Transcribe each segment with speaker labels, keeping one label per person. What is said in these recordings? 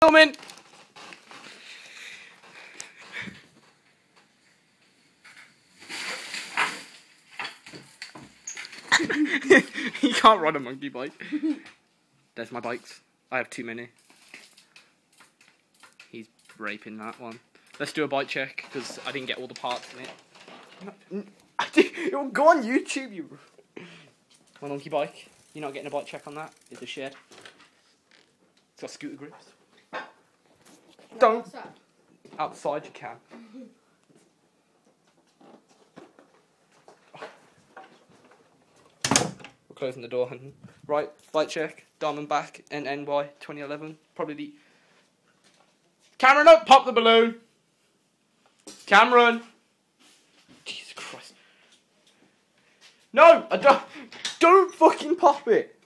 Speaker 1: Filming. You can't ride a monkey bike. There's my bikes. I have too many. He's raping that one. Let's do a bike check because I didn't get all the parts in it. It will go on YouTube, you. My monkey bike. You're not getting a bike check on that. It's a shed. It's got scooter grips. Don't. Outside you can. We're closing the door, hun. Right, bike check. Diamondback NNY 2011. Probably the. Cameron, don't pop the balloon. Cameron. Jesus Christ. No, I don't. Don't fucking pop it.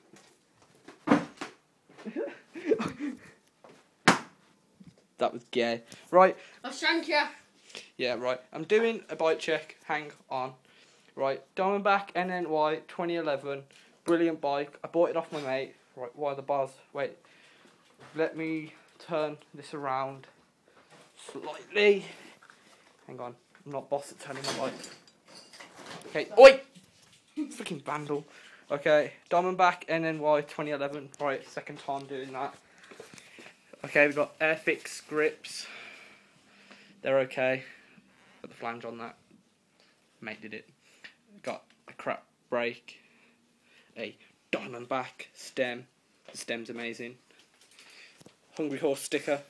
Speaker 1: That was gay. Right.
Speaker 2: I'll shank you.
Speaker 1: Yeah, right. I'm doing a bike check. Hang on. Right. Diamondback NNY 2011. Brilliant bike. I bought it off my mate. Right. Why the buzz? Wait. Let me turn this around slightly. Hang on. I'm not boss at turning my bike. Okay. Oi! Freaking vandal. Okay. Diamondback NNY 2011. Right. Second time doing that. Okay, we've got Airfix grips. They're okay. Got the flange on that. Mate did it. Got a crap brake. A Diamondback stem. The stem's amazing. Hungry Horse sticker.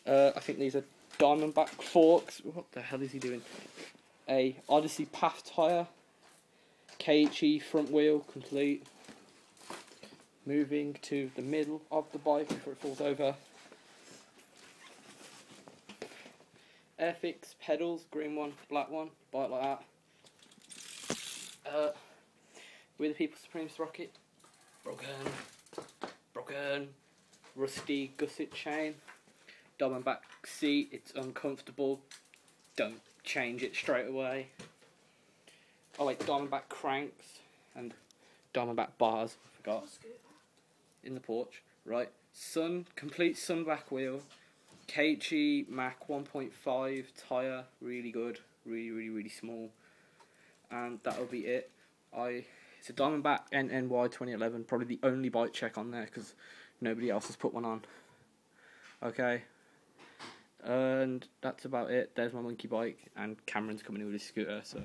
Speaker 1: I think these are Diamondback forks. What the hell is he doing? A Odyssey Path tyre. KHE front wheel complete. Moving to the middle of the bike before it falls over. Airfix pedals, green one, black one, buy it like that. With the People Supreme sprocket. Broken. Rusty gusset chain. Diamondback seat, it's uncomfortable. Don't change it straight away. Oh wait, Diamondback cranks and Diamondback bars, I forgot. In the porch, right? Complete sun back wheel, KHE Mac 1.5 tyre, really good, really small, and that'll be it. It's a Diamondback NNY 2011, probably the only bike check on there because nobody else has put one on. Okay, and that's about it. There's my monkey bike, and Cameron's coming in with his scooter, so.